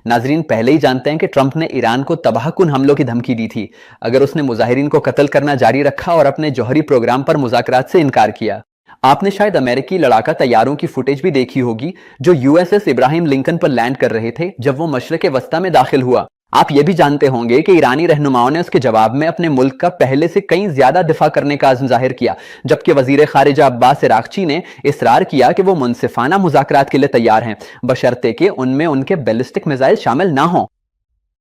ناظرین پہلے ہی جانتے ہیں کہ ٹرمپ نے ایران کو تباہ کن حملوں کی دھمکی دی تھی اگر اس نے مظاہرین کو قتل کرنا جاری رکھا اور اپنے جوہری پروگرام پر مذاکرات سے انکار کیا۔ آپ نے شاید امریکی لڑاکا طیاروں کی فوٹیج بھی دیکھی ہوگی جو USS ابراہیم لنکن پر لینڈ کر رہے تھے جب وہ مشرق وسطیٰ میں داخل ہوا۔ آپ یہ بھی جانتے ہوں گے کہ ایرانی رہنماؤں نے اس کے جواب میں اپنے ملک کا پہلے سے کہیں زیادہ دفاع کرنے کا عزم ظاہر کیا، جبکہ وزیر خارجہ عباس عراقچی نے اصرار کیا کہ وہ منصفانہ مذاکرات کے لیے تیار ہیں بشرطے کہ ان میں ان کے بیلسٹک میزائل شامل نہ ہوں۔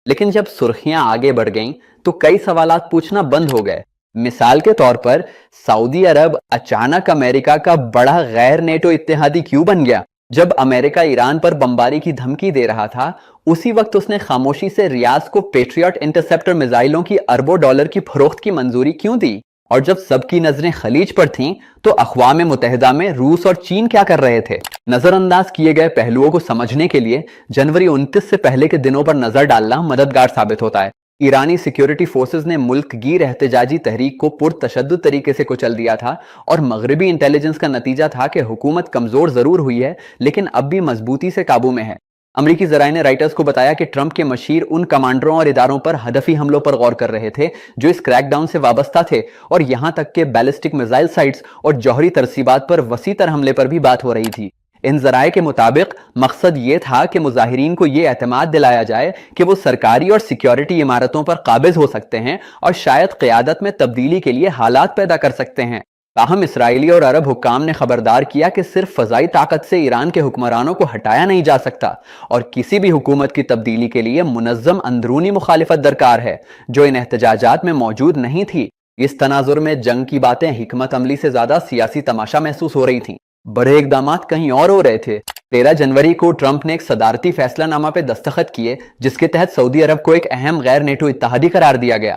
لیکن جب سرخیاں آگے بڑھ گئیں تو کئی سوالات پوچھنا بند ہو گئے۔ مثال کے طور پر سعودی عرب اچانک امریکہ کا بڑا غیر نیٹو اتحادی کیوں بن گیا؟ جب امریکہ ایران پر بمباری کی دھمکی دے رہا تھا اسی وقت اس نے خاموشی سے ریاض کو پیٹریاٹ انٹرسیپٹر میزائلوں کی اربوں ڈالر کی فروخت کی منظوری کیوں دی؟ اور جب سب کی نظریں خلیج پر تھیں تو اقوام متحدہ میں روس اور چین کیا کر رہے تھے؟ نظر انداز کیے گئے پہلوؤں کو سمجھنے کے لیے جنوری 29 سے پہلے کے دنوں پر نظر ڈالنا مددگار ثابت ہوتا ہے۔ ایرانی سیکیورٹی فورسز نے ملک گیر احتجاجی تحریک کو پرتشدد طریقے سے کچل دیا تھا اور مغربی انٹیلیجنس کا نتیجہ تھا کہ حکومت کمزور ضرور ہوئی ہے لیکن اب بھی مضبوطی سے قابو میں ہے۔ امریکی ذرائع نے رائٹرز کو بتایا کہ ٹرمپ کے مشیر ان کمانڈروں اور اداروں پر ہدفی حملوں پر غور کر رہے تھے جو اس کریک ڈاؤن سے وابستہ تھے اور یہاں تک کہ بیلسٹک میزائل سائٹس اور جوہری ترسیبات پر وسیع تر حملے پر بھی بات ہو رہی تھی۔ ان ذرائع کے مطابق مقصد یہ تھا کہ مظاہرین کو یہ اعتماد دلایا جائے کہ وہ سرکاری اور سیکیورٹی عمارتوں پر قابض ہو سکتے ہیں اور شاید قیادت میں تبدیلی کے لیے حالات پیدا کر سکتے ہیں۔ تاہم اسرائیلی اور عرب حکام نے خبردار کیا کہ صرف فضائی طاقت سے ایران کے حکمرانوں کو ہٹایا نہیں جا سکتا اور کسی بھی حکومت کی تبدیلی کے لیے منظم اندرونی مخالفت درکار ہے جو ان احتجاجات میں موجود نہیں تھی۔ اس تناظر میں جنگ کی باتیں حکمت عملی سے زیادہ سیاسی تماشا محسوس ہو رہی تھیں۔ بڑے اقدامات کہیں اور ہو رہے تھے۔ 13 جنوری کو ٹرمپ نے ایک صدارتی فیصلہ نامہ پہ دستخط کیے جس کے تحت سعودی عرب کو ایک اہم غیر نیٹو اتحادی قرار دیا گیا۔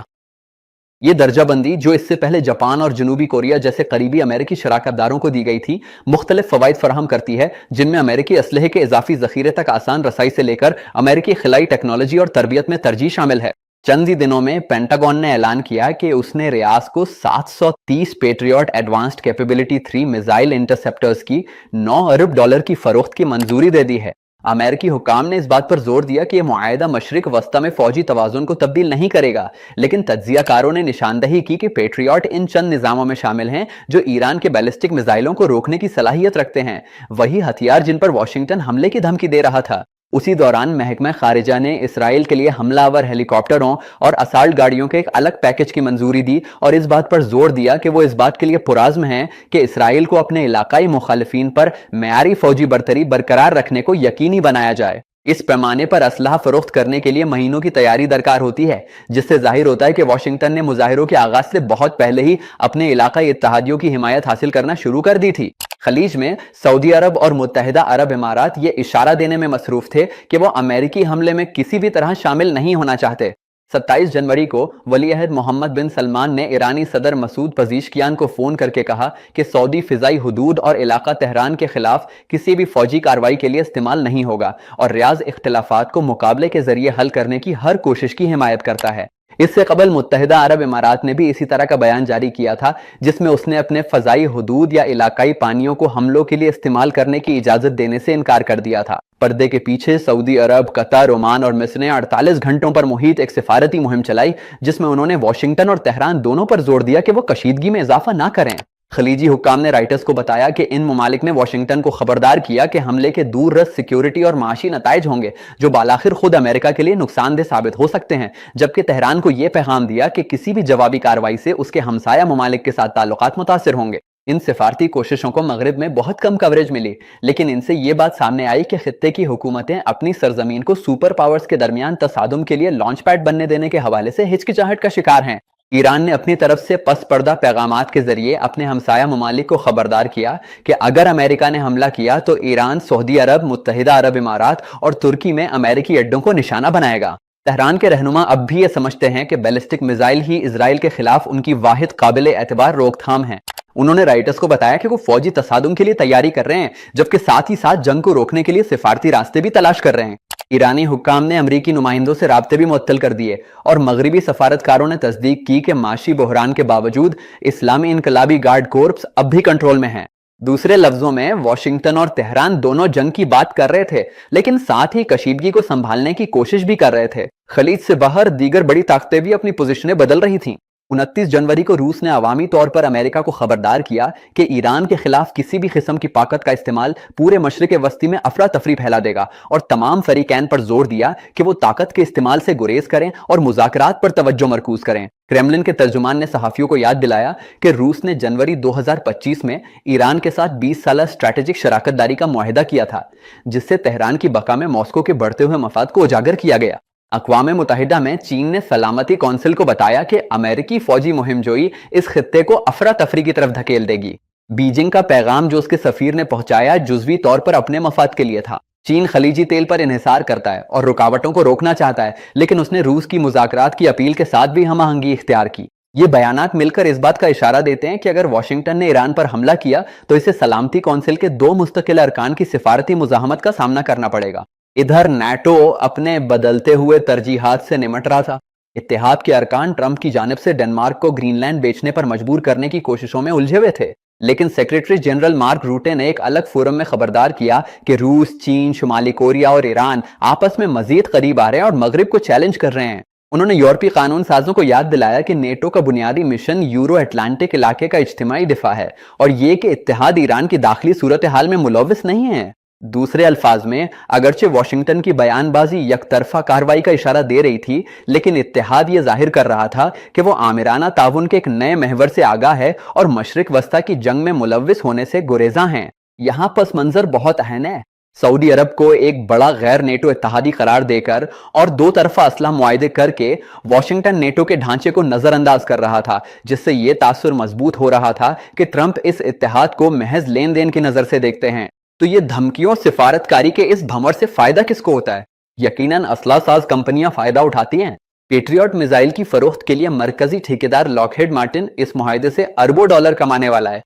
یہ درجہ بندی جو اس سے پہلے جاپان اور جنوبی کوریا جیسے قریبی امریکی شراکت داروں کو دی گئی تھی مختلف فوائد فراہم کرتی ہے جن میں امریکی اسلحے کے اضافی ذخیرے تک آسان رسائی سے لے کر امریکی خلائی ٹیکنالوجی اور تربیت میں ترجیح شامل ہے۔ چند ہی دنوں میں پینٹاگون نے اعلان کیا کہ اس نے ریاض کو 730 پیٹریاٹ ایڈوانسڈ کیپیبلٹی 3 میزائل انٹرسیپٹرز کی 9 ارب ڈالر کی فروخت کی منظوری دے دی ہے۔ امریکی حکام نے اس بات پر زور دیا کہ یہ معاہدہ مشرق وسطیٰ میں فوجی توازن کو تبدیل نہیں کرے گا، لیکن تجزیہ کاروں نے نشاندہی کی کہ پیٹریاٹ ان چند نظاموں میں شامل ہیں جو ایران کے بیلسٹک میزائلوں کو روکنے کی صلاحیت رکھتے ہیں، وہی ہتھیار جن پر واشنگٹن حملے کی دھمکی دے رہا تھا۔ اسی دوران محکمہ خارجہ نے اسرائیل کے لیے حملہ آور ہیلی کاپٹروں اور اسالٹ گاڑیوں کے ایک الگ پیکج کی منظوری دی اور اس بات پر زور دیا کہ وہ اس بات کے لیے پرعزم ہیں کہ اسرائیل کو اپنے علاقائی مخالفین پر معیاری فوجی برتری برقرار رکھنے کو یقینی بنایا جائے۔ اس پیمانے پر اسلحہ فروخت کرنے کے لیے مہینوں کی تیاری درکار ہوتی ہے، جس سے ظاہر ہوتا ہے کہ واشنگٹن نے مظاہروں کے آغاز سے بہت پہلے ہی اپنے علاقائی اتحادیوں کی حمایت حاصل کرنا شروع کر دی تھی۔ خلیج میں سعودی عرب اور متحدہ عرب امارات یہ اشارہ دینے میں مصروف تھے کہ وہ امریکی حملے میں کسی بھی طرح شامل نہیں ہونا چاہتے۔ 27 جنوری کو ولی عہد محمد بن سلمان نے ایرانی صدر مسعود پزیشکیان کو فون کر کے کہا کہ سعودی فضائی حدود اور علاقہ تہران کے خلاف کسی بھی فوجی کارروائی کے لیے استعمال نہیں ہوگا اور ریاض اختلافات کو مقابلے کے ذریعے حل کرنے کی ہر کوشش کی حمایت کرتا ہے۔ اس سے قبل متحدہ عرب امارات نے بھی اسی طرح کا بیان جاری کیا تھا جس میں اس نے اپنے فضائی حدود یا علاقائی پانیوں کو حملوں کے لیے استعمال کرنے کی اجازت دینے سے انکار کر دیا تھا۔ پردے کے پیچھے سعودی عرب، قطر، عمان اور مصر نے 48 گھنٹوں پر محیط ایک سفارتی مہم چلائی جس میں انہوں نے واشنگٹن اور تہران دونوں پر زور دیا کہ وہ کشیدگی میں اضافہ نہ کریں۔ خلیجی حکام نے رائٹرز کو بتایا کہ ان ممالک نے واشنگٹن کو خبردار کیا کہ حملے کے دور رس سیکیورٹی اور معاشی نتائج ہوں گے جو بالآخر خود امریکہ کے لیے نقصان دہ ثابت ہو سکتے ہیں، جبکہ تہران کو یہ پیغام دیا کہ کسی بھی جوابی کارروائی سے اس کے ہمسایہ ممالک کے ساتھ تعلقات متاثر ہوں گے۔ ان سفارتی کوششوں کو مغرب میں بہت کم کوریج ملی، لیکن ان سے یہ بات سامنے آئی کہ خطے کی حکومتیں اپنی سرزمین کو سپر پاورز کے درمیان تصادم کے لیے لانچ پیڈ بننے دینے کے حوالے سے ہچکچاہٹ کا شکار ہیں۔ ایران نے اپنی طرف سے پس پردہ پیغامات کے ذریعے اپنے ہمسایہ ممالک کو خبردار کیا کہ اگر امریکہ نے حملہ کیا تو ایران سعودی عرب، متحدہ عرب امارات اور ترکی میں امریکی اڈوں کو نشانہ بنائے گا۔ تہران کے رہنما اب بھی یہ سمجھتے ہیں کہ بیلسٹک میزائل ہی اسرائیل کے خلاف ان کی واحد قابل اعتبار روک تھام ہے۔ انہوں نے رائٹرز کو بتایا کہ وہ فوجی تصادم کے لیے تیاری کر رہے ہیں جبکہ ساتھ ہی ساتھ جنگ کو روکنے کے لیے سفارتی راستے بھی تلاش کر رہے ہیں۔ ایرانی حکام نے امریکی نمائندوں سے رابطے بھی معطل کر دیے اور مغربی سفارتکاروں نے تصدیق کی کہ معاشی بحران کے باوجود اسلامی انقلابی گارڈ کورپس اب بھی کنٹرول میں ہیں۔ दूसरे लफ्जों में वॉशिंगटन और तेहरान दोनों जंग की बात कर रहे थे, लेकिन साथ ही कशीदगी को संभालने की कोशिश भी कर रहे थे। खलीज से बाहर दीगर बड़ी ताकतें भी अपनी पोजीशनें बदल रही थीं। 29 जनवरी को रूस ने अवामी तौर पर अमेरिका को खबरदार किया कि ईरान के खिलाफ किसी भी किस्म की ताकत का इस्तेमाल पूरे मशरिक वस्ती में अफरा तफरी फैला देगा, और तमाम फरीकैन पर जोर दिया कि वो ताकत के इस्तेमाल से गुरेज करें और मुज़ाकरात पर तवज्जो मरकूज करें। क्रेमलिन के तर्जुमान ने सहाफियों को याद दिलाया कि रूस ने जनवरी 2025 में ईरान के साथ 20 साल स्ट्रैटेजिक शराकत दारी का मुआहिदा किया था, जिससे तेहरान की बका में मॉस्को के बढ़ते हुए मफाद को उजागर किया गया। अक़वाम मुत्तहिदा में चीन ने सलामती कौंसिल को बताया कि अमेरिकी फौजी मुहिमजोई इस खित्ते को अफरा तफरी की तरफ धकेल देगी। बीजिंग का पैगाम जो उसके सफीर ने पहुंचाया जुज़वी तौर पर अपने मफाद के लिए था। चीन खलीजी तेल पर इन्हिसार करता है और रुकावटों को रोकना चाहता है, लेकिन उसने रूस की मुज़ाकरात की अपील के साथ भी हम आहंगी इख्तियार की। ये बयानात मिलकर इस बात का इशारा देते हैं कि अगर वाशिंगटन ने ईरान पर हमला किया तो इसे सलामती कौंसिल के 2 मुस्तकिल अरकान की सिफारती मुज़ाहमत का सामना करना पड़ेगा। इधर नाटो अपने बदलते हुए तरजीहात से निमट रहा था। इत्तेहाद के अरकान ट्रंप की जानिब से डेनमार्क को ग्रीनलैंड बेचने पर मजबूर करने की कोशिशों में उलझे हुए थे, लेकिन सेक्रेटरी जनरल मार्क रूटे ने एक अलग फोरम में खबरदार किया कि रूस, चीन, शुमाली कोरिया और ईरान आपस में मजीद करीब आ रहे हैं और मगरिब को चैलेंज कर रहे हैं। उन्होंने यूरोपीय कानून साजों को याद दिलाया कि नेटो का बुनियादी मिशन यूरो अटलांटिक इलाके का इज्तिमाई दिफा है, और ये कि इत्तेहाद ईरान की दाखिली सूरत हाल में मुलव्विस नहीं है। दूसरे अल्फाज में, अगरचे वाशिंगटन की बयानबाजी यकतरफा कार्रवाई का इशारा दे रही थी, लेकिन इत्तेहाद ये जाहिर कर रहा था कि वो आमिराना ताउन के एक नए महवर से आगाह है और मशरिक वस्ता की जंग में मुलव्विस होने से गुरेजा हैं। यहाँ पस मंजर बहुत अहम है। सऊदी अरब को एक बड़ा गैर नेटो इत्तेहादी करार देकर और 2 तरफा असलहा मुआहिदे करके वाशिंगटन नेटो के ढांचे को नजरअंदाज कर रहा था, जिससे यह तासुर मजबूत हो रहा था कि ट्रंप इस इत्तेहाद को महज लेन देन की नजर से देखते हैं। तो ये धमकियों सिफारतकारी के इस भंवर से फायदा किसको होता है? यकीनन असला साज कंपनियां फायदा उठाती हैं। पेट्रियट मिसाइल की फरोख्त के लिए मरकजी ठेकेदार लॉकहीड मार्टिन इस मुआहिदे से अरबों डॉलर कमाने वाला है।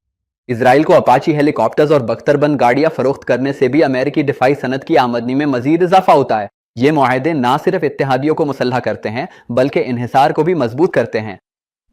इसराइल को अपाची हेलीकॉप्टर्स और बख्तरबंद गाड़ियां फरोख्त करने से भी अमेरिकी दिफाई सनत की आमदनी में मजीद इजाफा होता है। ये मुआहिदे ना सिर्फ इत्तेहादियों को मुसल्लह करते हैं, बल्कि इन्हिसार को भी मजबूत करते हैं।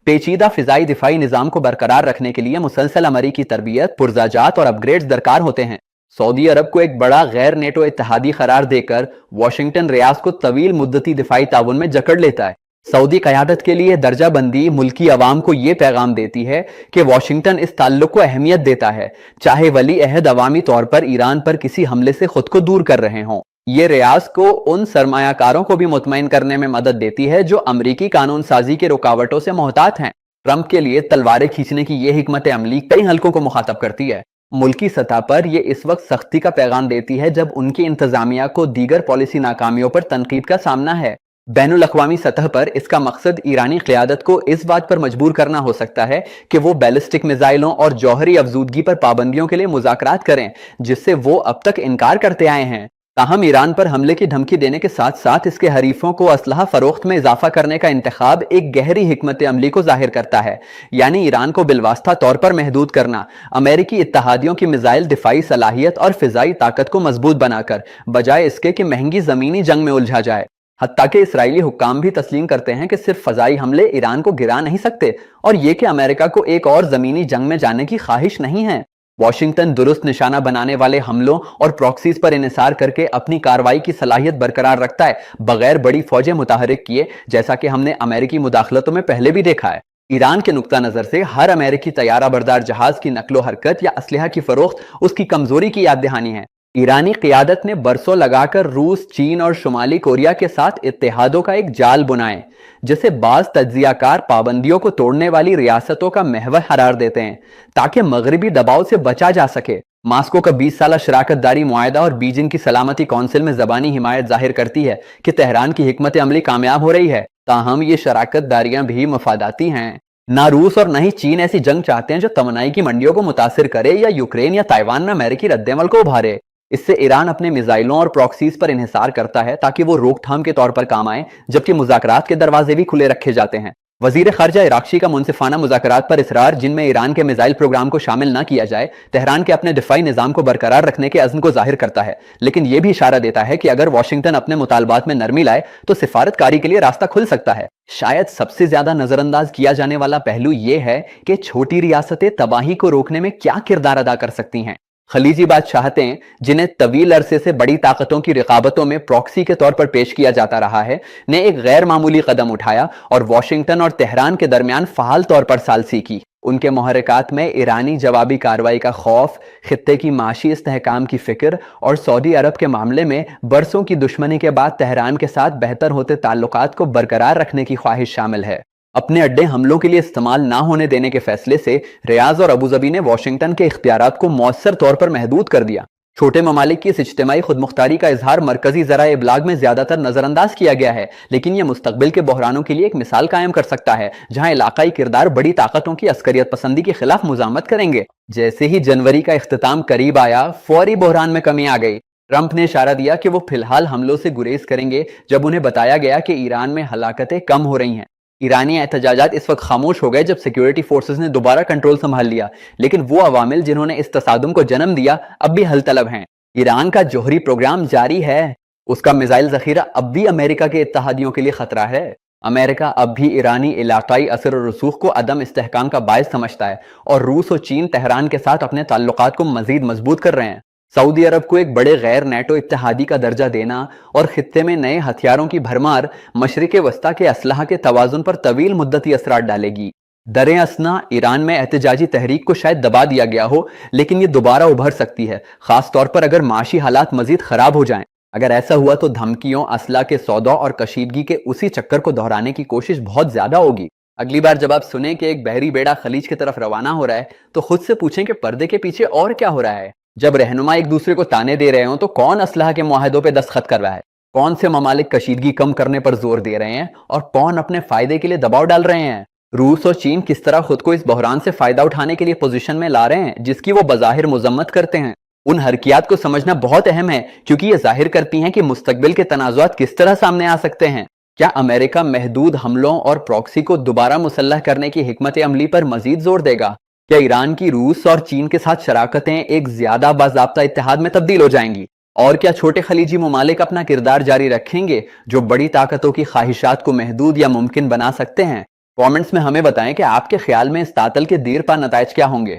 पेचीदा फिजाई दिफाई निजाम को बरकरार रखने के लिए मुसलसल अमरीकी तरबियत, पुरजाजात और अपग्रेड्स दरकार होते हैं। सऊदी अरब को एक बड़ा गैर नेटो इत्तेहादी करार देकर वाशिंगटन रियाज को तवील मुद्दती दिफाई ताउन में जकड़ लेता है। सऊदी क़यादत के लिए दर्जा बंदी मुल्की अवाम को यह पैगाम देती है कि वाशिंगटन इस ताल्लुक को अहमियत देता है, चाहे वली अहद अवामी तौर पर ईरान पर किसी हमले से खुद को दूर कर रहे हों। ये रियाज को उन सरमायाकारों को भी मुतमईन करने में मदद देती है जो अमरीकी कानून साजी के रुकावटों से मोहतात हैं। ट्रंप के लिए तलवारें खींचने की यह हिकमत अमली कई हलकों को मुखातब करती है। मुल्की सतह पर यह इस वक्त सख्ती का पैगाम देती है जब उनकी इंतजामिया को दीगर पॉलिसी नाकामियों पर तनकीद का सामना है। बैनुल अक़वामी सतह पर इसका मकसद ईरानी क़यादत को इस बात पर मजबूर करना हो सकता है कि वो बैलिस्टिक मिसाइलों और जौहरी अफजूदगी पर पाबंदियों के लिए मुज़ाकरात करें, जिससे वो अब तक इनकार करते आए हैं। ताहम ईरान पर हमले की धमकी देने के साथ साथ इसके हरीफों को असलहा फरोख्त में इजाफा करने का इंतखाब एक गहरी हिकमत अमली को जाहिर करता है, यानी ईरान को बिलवास्ता तौर पर महदूद करना, अमेरिकी इत्तेहादियों की मिसाइल दिफाई सलाहियत और फिजाई ताकत को मजबूत बनाकर, बजाय इसके कि महंगी जमीनी जंग में उलझा जाए। हत्ता कि इसराइली हुक्काम भी तस्लीम करते हैं कि सिर्फ फजाई हमले ईरान को गिरा नहीं सकते, और यह कि अमेरिका को एक और जमीनी जंग में जाने की ख्वाहिश नहीं है। वाशिंगटन दुरुस्त निशाना बनाने वाले हमलों और प्रॉक्सीज पर इन्हिसार करके अपनी कार्रवाई की सलाहियत बरकरार रखता है, बगैर बड़ी फौजें मुतहरिक किए, जैसा कि हमने अमेरिकी मुदाखलतों में पहले भी देखा है। ईरान के नुक्ता नजर से हर अमेरिकी तैयारा बरदार जहाज की नकलो हरकत या असलहा की फरोख्त उसकी कमजोरी की याद दहानी है। ईरानी क़यादत ने बरसों लगाकर रूस, चीन और शुमाली कोरिया के साथ इत्तेहादों का एक जाल बुनाए, जिसे बाज तज्जियाकार पाबंदियों को तोड़ने वाली रियासतों का महवर करार देते हैं, ताकि मगरबी दबाव से बचा जा सके। मास्को का 20 साल शराकत दारी मुआहिदा और बीजिंग की सलामती कौंसिल में जबानी हिमायत जाहिर करती है कि तेहरान की हिकमत अमली कामयाब हो रही है, ताहम ये शराकत दारियां भी मफादाती हैं। ना रूस और न ही चीन ऐसी जंग चाहते हैं जो तमन्नाई की मंडियों को मुतासिर करे या यूक्रेन या ताइवान में अमेरिकी रद्देमल को उभारे। इससे ईरान अपने मिसाइलों और प्रॉक्सीज पर इन्हिसार करता है ताकि वो रोकथाम के तौर पर काम आए, जबकि मुज़ाकरात के दरवाजे भी खुले रखे जाते हैं। वजीर खारजा इराक़ी का मुनसिफाना मुज़ाकरात पर इसरार, जिनमें ईरान के मिसाइल प्रोग्राम को शामिल न किया जाए, तेहरान के अपने दिफाई निज़ाम को बरकरार रखने के अज़्म को जाहिर करता है, लेकिन यह भी इशारा देता है कि अगर वाशिंगटन अपने मुतालबात में नरमी लाए तो सिफारतकारी के लिए रास्ता खुल सकता है। शायद सबसे ज्यादा नजरअंदाज किया जाने वाला पहलू यह है कि छोटी रियासतें तबाही को रोकने में क्या किरदार अदा कर सकती हैं। खलीजी बादशाहतें, जिन्हें तवील अरसे से बड़ी ताकतों की रिकाबतों में प्रॉक्सी के तौर पर पेश किया जाता रहा है, ने एक गैर मामूली कदम उठाया और वाशिंगटन और तेहरान के दरमियान फ़ाल तौर पर सालसी की। उनके मुहर्रिकात में ईरानी जवाबी कार्रवाई का खौफ, खित्ते की माशी इस्तेहकाम की फिक्र और सऊदी अरब के मामले में बरसों की दुश्मनी के बाद तेहरान के साथ बेहतर होते ताल्लुकात को बरकरार रखने की ख्वाहिश शामिल है। अपने अड्डे हमलों के लिए इस्तेमाल ना होने देने के फैसले से रियाज और अबूजबी ने वाशिंगटन के इख्तियारात को मौसर तौर पर महदूद कर दिया। छोटे ममालिक की इस इज्तिमाई खुदमुख्तारी का इजहार मरकजी ज़राए इब्लाग में ज्यादातर नजरअंदाज किया गया है, लेकिन यह मुस्तकबिल के बहरानों के लिए एक मिसाल कायम कर सकता है, जहां इलाकाई किरदार बड़ी ताकतों की अस्करियत पसंदी के खिलाफ मुजामत करेंगे। जैसे ही जनवरी का इख्तिताम करीब आया, फौरी बहरान में कमी आ गई। ट्रंप ने इशारा दिया कि वो फिलहाल हमलों से गुरेज करेंगे जब उन्हें बताया गया कि ईरान में हलाकतें कम हो रही हैं। ईरानी एहतजाजात इस वक्त खामोश हो गए जब सिक्योरिटी फोर्सेस ने दोबारा कंट्रोल संभाल लिया, लेकिन वो अवामिल जिन्होंने इस तसादुम को जन्म दिया अब भी हल तलब हैं। ईरान का जोहरी प्रोग्राम जारी है, उसका मिसाइल जखीरा अब भी अमेरिका के इत्तहादियों के लिए खतरा है। अमेरिका अब भी ईरानी इलाकाई असर और रसूख को अदम इस्तेहकाम का बायस समझता है और रूस और चीन तेहरान के साथ अपने ताल्लुकात को मजीद मजबूत कर रहे हैं। सऊदी अरब को एक बड़े गैर नेटो इत्तेहादी का दर्जा देना और खित्ते में नए हथियारों की भरमार मशरिक वस्ता के असलहा के तवाजुन पर तवील मुद्दती असरात डालेगी। दरे असना ईरान में एहतजाजी तहरीक को शायद दबा दिया गया हो, लेकिन ये दोबारा उभर सकती है, खास तौर पर अगर माशी हालात मजीद खराब हो जाएं। अगर ऐसा हुआ तो धमकियों, असला के सौदा और कशीदगी के उसी चक्कर को दोहराने की कोशिश बहुत ज्यादा होगी। अगली बार जब आप सुने कि एक बहरी बेड़ा खलीज की तरफ रवाना हो रहा है, तो खुद से पूछें कि पर्दे के पीछे और क्या हो रहा है। जब रहनुमा एक दूसरे को ताने दे रहे हो तो कौन असलहा के मुआहदों पे दस्तखत कर रहा है, कौन से ममालिक कशीदगी कम करने पर जोर दे रहे हैं और कौन अपने फायदे के लिए दबाव डाल रहे हैं। रूस और चीन किस तरह खुद को इस बहरान से फायदा उठाने के लिए पोजीशन में ला रहे हैं जिसकी वो बज़ाहिर मुजम्मत करते हैं। उन हरकियात को समझना बहुत अहम है, क्योंकि ये जाहिर करती हैं कि मुस्तकबिल के तनाज़ुआत किस तरह सामने आ सकते हैं। क्या अमेरिका महदूद हमलों और प्रॉक्सी को दोबारा मुसल्लह करने की हिकमत अमली पर मजीद जोर देगा? क्या ईरान की रूस और चीन के साथ शराकतें एक ज्यादा बाज़ाब्ता इत्तेहाद में तब्दील हो जाएंगी? और क्या छोटे खलीजी ममालिक अपना किरदार जारी रखेंगे जो बड़ी ताकतों की ख्वाहिशात को महदूद या मुमकिन बना सकते हैं? कमेंट्स में हमें बताएं कि आपके ख्याल में इस तातल के देर पा नताइज क्या होंगे।